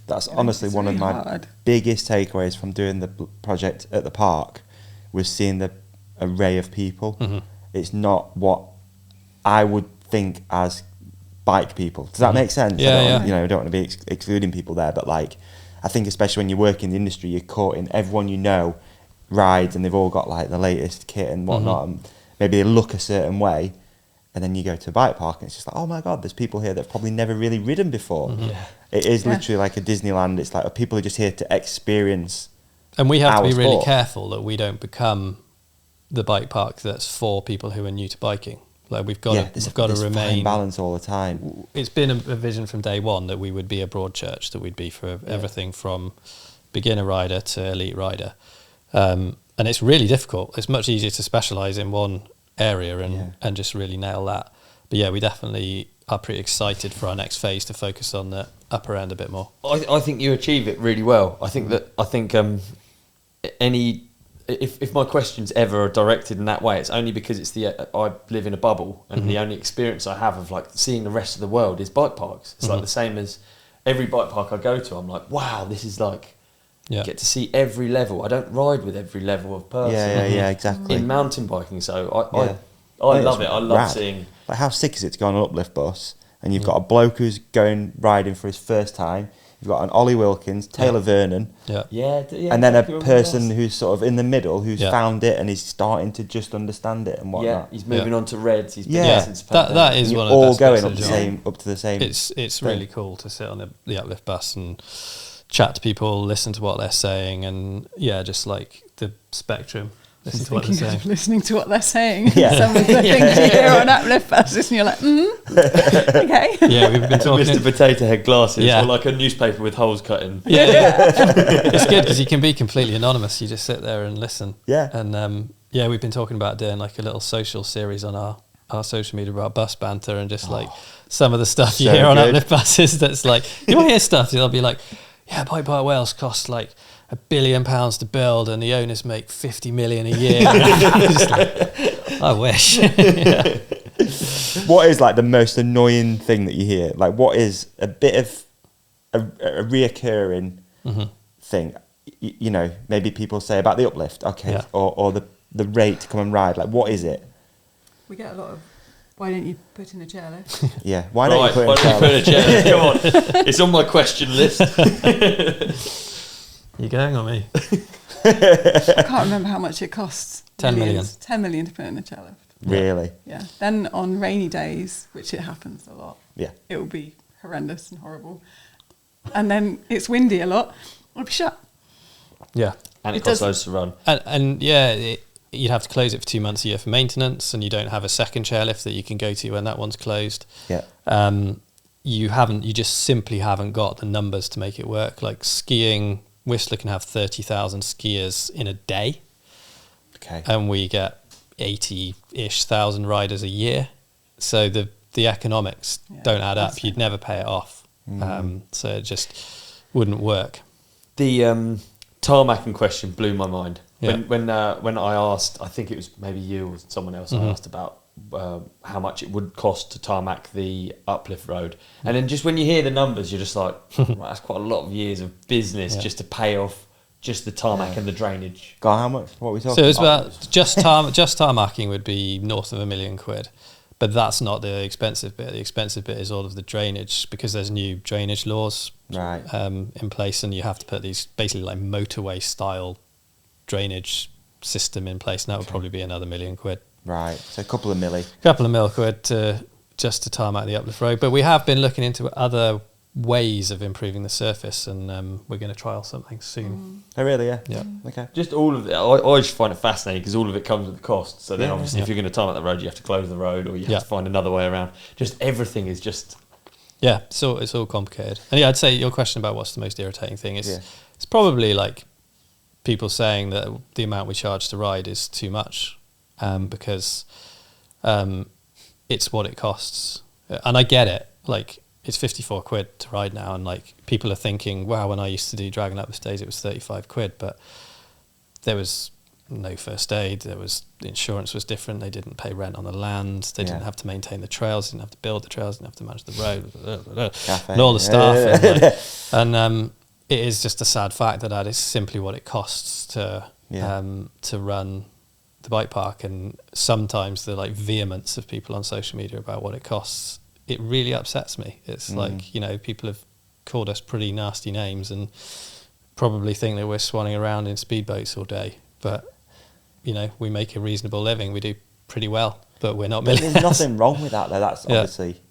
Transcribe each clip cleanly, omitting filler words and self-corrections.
That's honestly one of my biggest takeaways from doing the project at the park, was seeing the array of people. It's not what I would think as bike people. Does that make sense? I don't want to be excluding people there, but like, I think especially when you work in the industry, you're caught in everyone you know rides, and they've all got like the latest kit and whatnot, and maybe they look a certain way, and then you go to a bike park and it's just like, oh my god, there's people here that have probably never really ridden before. It is literally like a Disneyland. It's like people are just here to experience, and we have to be really careful that we don't become the bike park that's for people who are new to biking. Like we've got to remain balance all the time. It's been a vision from day one that we would be a broad church, that we'd be for everything from beginner rider to elite rider, and it's really difficult. It's much easier to specialise in one area and just really nail that. But yeah, we definitely are pretty excited for our next phase to focus on the upper end a bit more. I think you achieve it really well. I think if my questions ever are directed in that way, it's only because it's I live in a bubble, and the only experience I have of like seeing the rest of the world is bike parks. It's like the same as every bike park I go to. I'm like, wow, this is like, get to see every level. I don't ride with every level of person. Yeah, exactly. In mountain biking, so I love it. I love seeing. Like, how sick is it to go on an Uplift bus and you've got a bloke who's going riding for his first time. You've got an Olly Wilkins, Taylor Vernon, and then a person who's sort of in the middle, who's found it and is starting to just understand it and whatnot. Yeah, he's moving on to Reds. He's been since that is one of the all best going up to the same. It's really cool to sit on the Uplift bus and chat to people, listen to what they're saying, and just like the spectrum. Listening to what they're saying. Some of the things you hear on Uplift buses, and you're like, okay. Yeah, we've been talking. Mr. Potato Head glasses, or like a newspaper with holes cut in. It's good because you can be completely anonymous. You just sit there and listen. And we've been talking about doing like a little social series on our social media about bus banter, and just like some of the stuff you hear on Uplift buses. That's like, you want to hear stuff. They'll be like, Bikepark Wales costs like £1 billion to build, and the owners make 50 million a year. Like, I wish. What is like the most annoying thing that you hear? Like, what is a bit of a reoccurring thing? You know, maybe people say about the Uplift, or the rate to come and ride. Like, what is it? We get a lot of, why don't you put in a chairlift? Why don't you put in a chairlift? Come on, it's on my question list. You're going on me. I can't remember how much it costs. 10 million. 10 million to put in a chairlift. Really? Yeah. Then on rainy days, which it happens a lot, it will be horrendous and horrible. And then it's windy a lot, it'll be shut. Yeah. And it costs loads to run. And you'd have to close it for 2 months a year for maintenance, and you don't have a second chairlift that you can go to when that one's closed. You just simply haven't got the numbers to make it work. Like skiing, Whistler can have 30,000 skiers in a day. Okay. And we get 80-ish thousand riders a year. So the economics don't add up. You'd never pay it off. So it just wouldn't work. The tarmac in question blew my mind. When I asked, I think it was maybe you or someone else, I asked about how much it would cost to tarmac the Uplift road, and then just when you hear the numbers, you're just like, that's quite a lot of years of business just to pay off just the tarmac and the drainage. God, how much? What are we talking? So it's about just tarmacking would be north of £1 million, but that's not the expensive bit. The expensive bit is all of the drainage, because there's new drainage laws in place, and you have to put these basically like motorway style drainage system in place, and that would probably be another £1 million. Right, so a couple of milli. Couple of mil quid just to tarmac the Uplift road. But we have been looking into other ways of improving the surface, and we're going to trial something soon. Oh, really? Yeah. Okay. Just all of it. I just find it fascinating because all of it comes with the cost. So then obviously if you're going to tarmac the road, you have to close the road, or you have to find another way around. Just everything is just... Yeah, so it's all complicated. And I'd say your question about what's the most irritating thing is it's probably like people saying that the amount we charge to ride is too much. Because it's what it costs, and I get it. Like, it's 54 quid to ride now, and like people are thinking, wow, when I used to do Dragon Uplift days, it was 35 quid, but there was no first aid, the insurance was different, they didn't pay rent on the land, they didn't have to maintain the trails, didn't have to build the trails, didn't have to manage the road, and all the stuff, it is just a sad fact that is simply what it costs to run the bike park, and sometimes the like vehemence of people on social media about what it costs, it really upsets me. It's like, you know, people have called us pretty nasty names and probably think that we're swanning around in speedboats all day, but you know, we make a reasonable living, we do pretty well, but we're not millionaires. There's nothing wrong with that though. That's obviously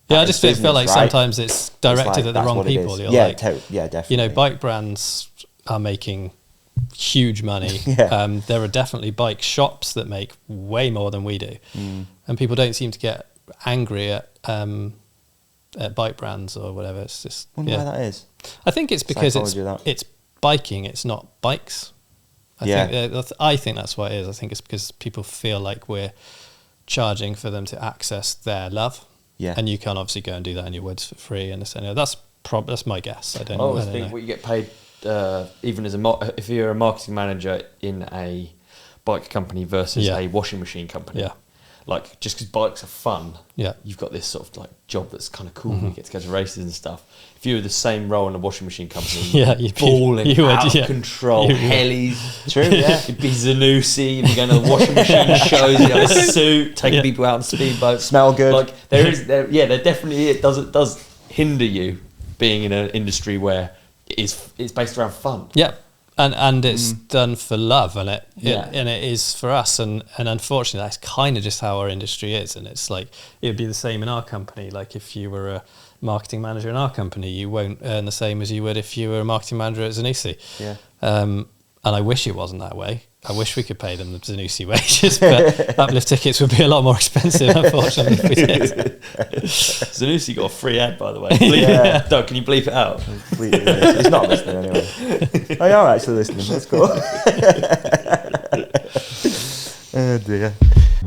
I just feel like sometimes it's directed at the wrong people. You're definitely. You know, bike brands are making huge money. There are definitely bike shops that make way more than we do, and people don't seem to get angry at bike brands or whatever. It's just wonder why that is. I think it's because it's biking, it's not bikes. I think that's what it is. I think it's because people feel like we're charging for them to access their love. Yeah, and you can obviously go and do that in your woods for free, and that's my guess. I always think what you get paid, even as if you're a marketing manager in a bike company versus a washing machine company. Yeah, like just because bikes are fun. Yeah, you've got this sort of like job that's kind of cool. You get to go to races and stuff. If you were the same role in a washing machine company, you'd balling out of control, helis. True, you'd be Zanussi, you'd be going to the washing machine shows, you have a suit, taking people out on speedboats, smell good. Like there definitely it does hinder you being in an industry where it's based around fun. Yeah, and it's done for love, and it is for us, and unfortunately that's kind of just how our industry is, and it's like it would be the same in our company. Like if you were a marketing manager in our company, you won't earn the same as you would if you were a marketing manager at Zanussi. And I wish it wasn't that way. I wish we could pay them the Zanussi wages, but Uplift tickets would be a lot more expensive, unfortunately, if we did. Zanussi got a free ad, by the way. Doug, can you bleep it out? He's not listening anyway. Oh, you are actually listening. That's cool. Oh dear.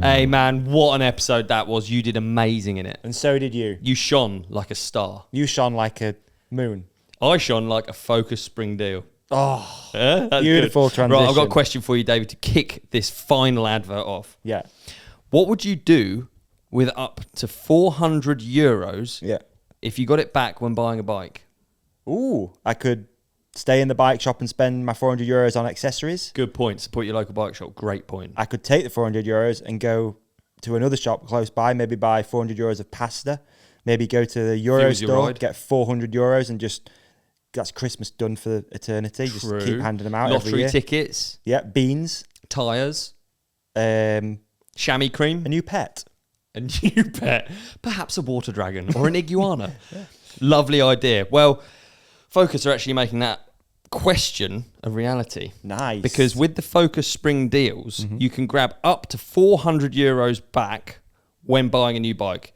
Hey man, what an episode that was. You did amazing in it. And so did you. You shone like a star. You shone like a moon. I shone like a Focus spring deal. Oh, that's beautiful good. transition. Right, I've got a question for you, David, to kick this final advert off. Yeah. What would you do with up to €400 if you got it back when buying a bike? Ooh, I could stay in the bike shop and spend my €400 on accessories. Good point. Support your local bike shop. Great point. I could take the €400 and go to another shop close by, maybe buy €400 of pasta, maybe go to the Euro store, get €400 and just... That's Christmas done for eternity. True. Just keep handing them out Lottery every year. Tickets. Yeah, beans. Tyres. Chamois cream. A new pet. A new pet. Perhaps a water dragon or an iguana. Lovely idea. Well, Focus are actually making that question a reality. Nice. Because with the Focus spring deals, you can grab up to €400 back when buying a new bike.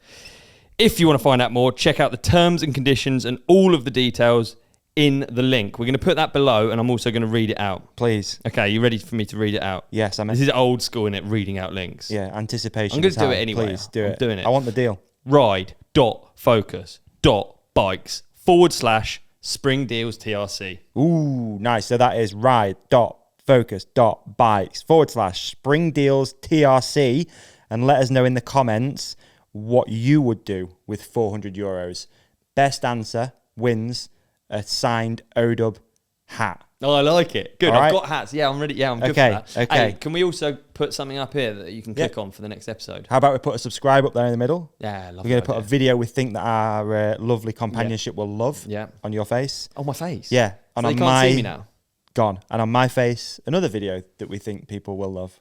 If you want to find out more, check out the terms and conditions and all of the details in the link. We're going to put that below, and I'm also going to read it out. Please. Okay, you ready for me to read it out? Yes, I'm. This is old school, innit? Reading out links. Yeah, anticipation. I'm going to do it anyway. Please do it. I'm doing it. I want the deal. Ride.focus.bikes/spring deals TRC. Ooh, nice. So that is ride.focus.bikes/spring deals TRC, and let us know in the comments what you would do with €400. Best answer wins a signed ODub hat. Oh, I like it. Good. All right. I've got hats. Yeah, I'm ready. Yeah, I'm good for that. Okay. Hey, can we also put something up here that you can click on for the next episode? How about we put a subscribe up there in the middle? Yeah, lovely. We're going to put a video we think that our lovely companionship will love on your face. On my face? Yeah. So they can't see me now? Gone. And on my face, another video that we think people will love.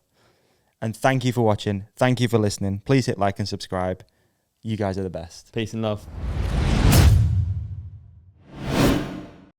And thank you for watching. Thank you for listening. Please hit like and subscribe. You guys are the best. Peace and love.